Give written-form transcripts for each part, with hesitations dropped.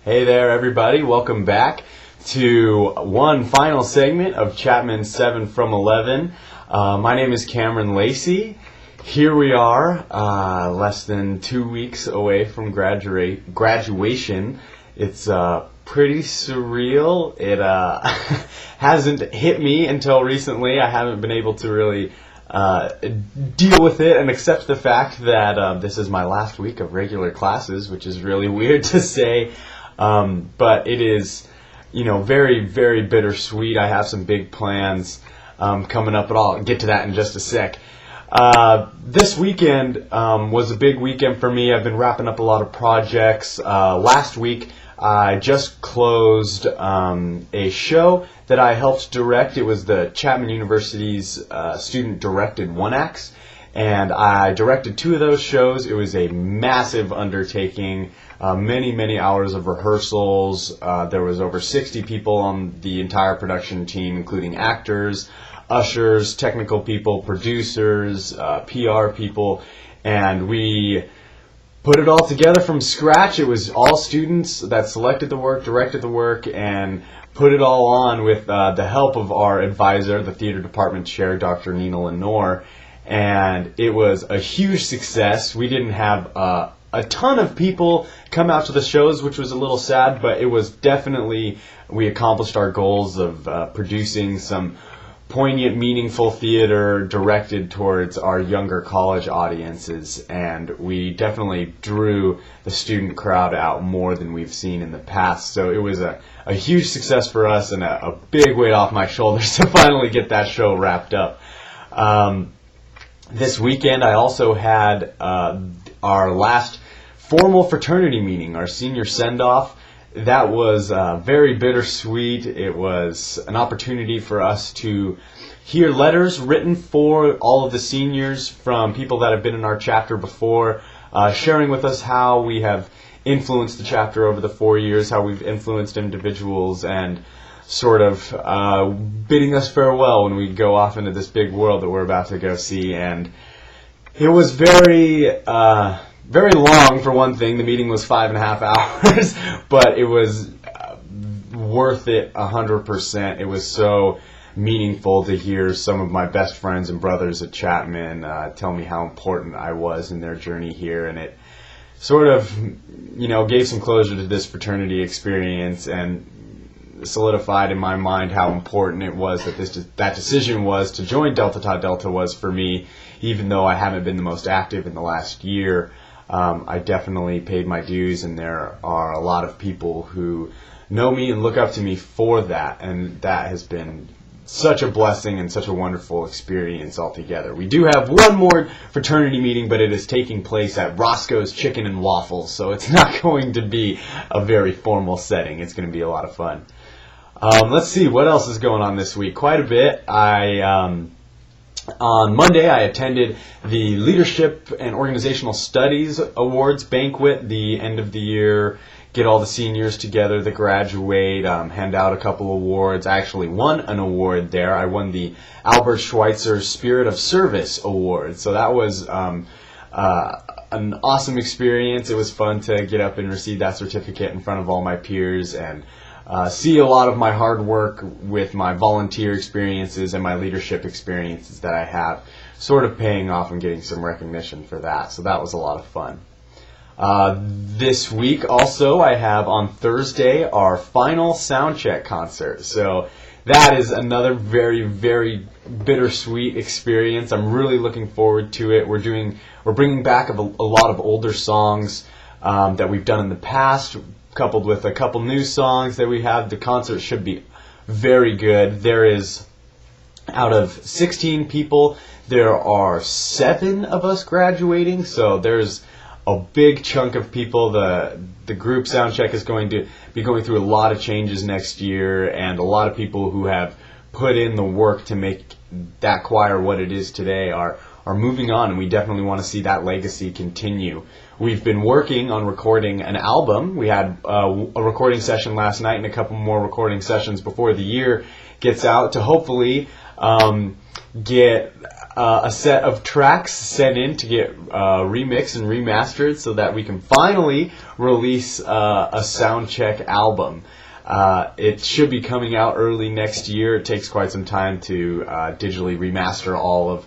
Hey there, everybody. Welcome back to one final segment of Chapman 7 from 11. My name is Cameron Lacy. Here we are, less than 2 weeks away from graduation. It's pretty surreal. It hasn't hit me until recently. I haven't been able to really deal with it and accept the fact that this is my last week of regular classes, which is really weird to say. But it is, very, very bittersweet. I have some big plans coming up, but I'll get to that in just a sec. This weekend was a big weekend for me. I've been wrapping up a lot of projects. Last week, I just closed a show that I helped direct. It was the Chapman University's student-directed one-acts, and I directed 2 of those shows. It was a massive undertaking. Many hours of rehearsals. There was over 60 people on the entire production team, including actors, ushers, technical people, producers, PR people, and we put it all together from scratch. It was all students that selected the work, directed the work, and put it all on with the help of our advisor, the theater department chair, Dr. Nina Lenore, and it was a huge success. We didn't have a ton of people come out to the shows, which was a little sad, but it was definitely, we accomplished our goals of producing some poignant, meaningful theater directed towards our younger college audiences, and we definitely drew the student crowd out more than we've seen in the past. So it was a huge success for us and a big weight off my shoulders to finally get that show wrapped up. This weekend I also had our last formal fraternity meeting, our senior send-off. That was very bittersweet. It was an opportunity for us to hear letters written for all of the seniors from people that have been in our chapter before, sharing with us how we have influenced the chapter over the 4 years, how we've influenced individuals, and sort of bidding us farewell when we go off into this big world that we're about to go see. And it was very long, for one thing. The meeting was 5.5 hours, but it was worth it 100%. It was so meaningful to hear some of my best friends and brothers at Chapman tell me how important I was in their journey here, and it sort of, gave some closure to this fraternity experience and solidified in my mind how important it was that decision was to join Delta Tau Delta was for me, even though I haven't been the most active in the last year. I definitely paid my dues, and there are a lot of people who know me and look up to me for that, and that has been such a blessing and such a wonderful experience altogether. We do have one more fraternity meeting, but it is taking place at Roscoe's Chicken and Waffles, so it's not going to be a very formal setting. It's going to be a lot of fun. Let's see, what else is going on this week? Quite a bit. On Monday, I attended the Leadership and Organizational Studies Awards banquet, the end of the year, get all the seniors together that graduate, hand out a couple awards. I actually won an award there. I won the Albert Schweitzer Spirit of Service Award. So that was an awesome experience. It was fun to get up and receive that certificate in front of all my peers and see a lot of my hard work with my volunteer experiences and my leadership experiences that I have sort of paying off and getting some recognition for that. So that was a lot of fun. This week also I have on Thursday our final soundcheck concert. So that is another very, very bittersweet experience. I'm really looking forward to it. We're bringing back a lot of older songs that we've done in the past, coupled with a couple new songs that we have. The concert should be very good. There is, out of 16 people, there are 7 of us graduating, so there's a big chunk of people. The group soundcheck is going to be going through a lot of changes next year, and a lot of people who have put in the work to make that choir what it is today are moving on, and we definitely want to see that legacy continue. We've been working on recording an album. We had a recording session last night and a couple more recording sessions before the year gets out to hopefully get a set of tracks sent in to get remixed and remastered so that we can finally release a soundcheck album. It should be coming out early next year. It takes quite some time to digitally remaster all of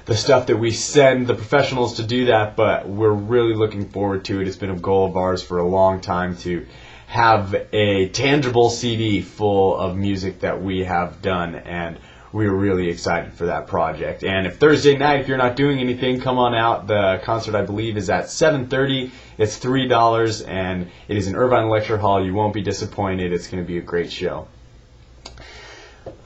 the stuff that we send the professionals to do that, but we're really looking forward to it. It's been a goal of ours for a long time to have a tangible CD full of music that we have done, and we're really excited for that project. And if Thursday night, if you're not doing anything, come on out. The concert, I believe, is at 7:30. It's $3, and it is in Irvine Lecture Hall. You won't be disappointed. It's going to be a great show.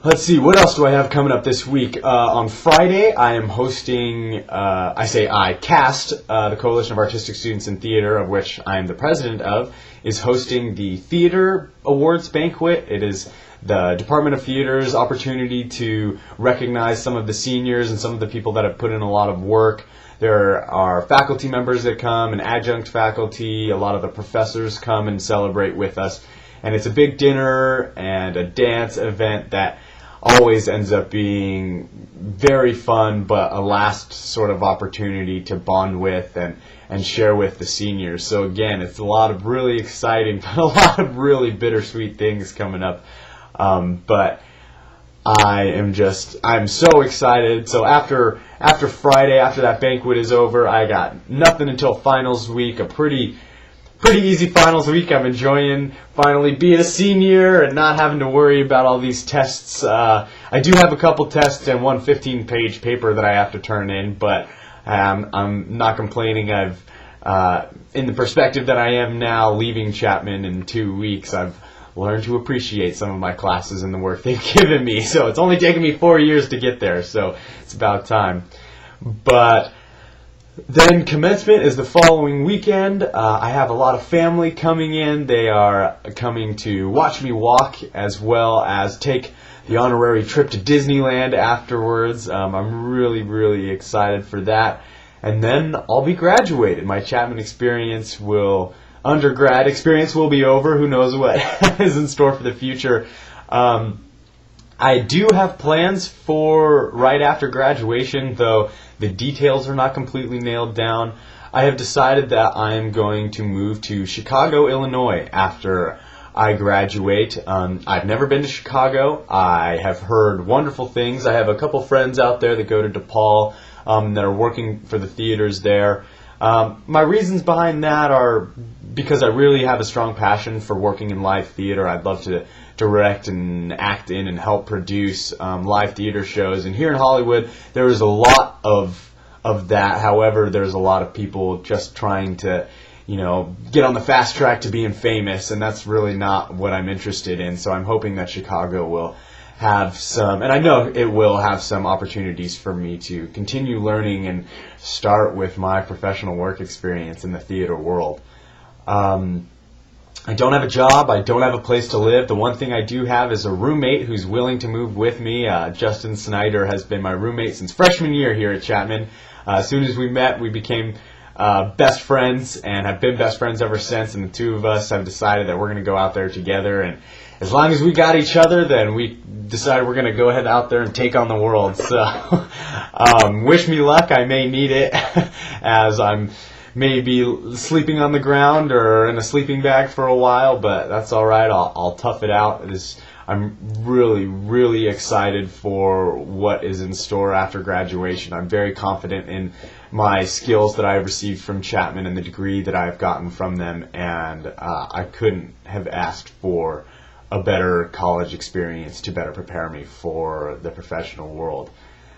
Let's see, what else do I have coming up this week? On Friday, I am hosting, CAST, the Coalition of Artistic Students in Theater, of which I am the president of, is hosting the Theater Awards Banquet. It is the Department of Theater's opportunity to recognize some of the seniors and some of the people that have put in a lot of work. There are faculty members that come, and adjunct faculty. A lot of the professors come and celebrate with us. And it's a big dinner and a dance event that always ends up being very fun, but a last sort of opportunity to bond with and share with the seniors. So again, it's a lot of really exciting, but a lot of really bittersweet things coming up. But I'm so excited. So after Friday, after that banquet is over, I got nothing until finals week, a pretty easy finals week. I'm enjoying finally being a senior and not having to worry about all these tests. I do have a couple tests and one 15-page paper that I have to turn in, but I'm not complaining. In the perspective that I am now, leaving Chapman in 2 weeks, I've learned to appreciate some of my classes and the work they've given me. So it's only taken me 4 years to get there, so it's about time. But then commencement is the following weekend. I have a lot of family coming in. They are coming to watch me walk as well as take the honorary trip to Disneyland afterwards. I'm really, really excited for that. And then I'll be graduated. My Chapman undergrad experience will be over. Who knows what is in store for the future. I do have plans for right after graduation, though the details are not completely nailed down. I have decided that I am going to move to Chicago, Illinois after I graduate. I've never been to Chicago. I have heard wonderful things. I have a couple friends out there that go to DePaul that are working for the theaters there. My reasons behind that are because I really have a strong passion for working in live theater. I'd love to direct and act in and help produce live theater shows. And here in Hollywood, there is a lot of that. However, there's a lot of people just trying to, get on the fast track to being famous, and that's really not what I'm interested in. So I'm hoping that Chicago will have some, and I know it will have some opportunities for me to continue learning and start with my professional work experience in the theater world. I don't have a job. I don't have a place to live. The one thing I do have is a roommate who's willing to move with me. Justin Snyder has been my roommate since freshman year here at Chapman. As soon as we met, we became best friends and have been best friends ever since. And the two of us have decided that we're going to go out there together. And as long as we got each other, then we decided we're going to go ahead out there and take on the world. So wish me luck. I may need it as I'm maybe sleeping on the ground or in a sleeping bag for a while, but that's all right. I'll tough it out. I'm really, really excited for what is in store after graduation. I'm very confident in my skills that I've received from Chapman and the degree that I've gotten from them, and I couldn't have asked for a better college experience to better prepare me for the professional world.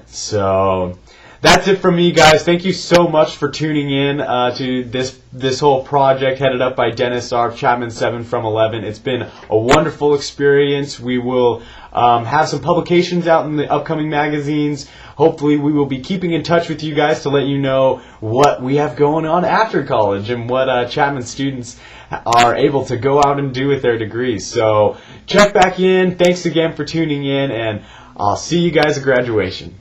So that's it from me, guys. Thank you so much for tuning in to this whole project headed up by Dennis Arp, Chapman 7 from 11. It's been a wonderful experience. We will have some publications out in the upcoming magazines. Hopefully we will be keeping in touch with you guys to let you know what we have going on after college and what Chapman students are able to go out and do with their degrees. So check back in. Thanks again for tuning in, and I'll see you guys at graduation.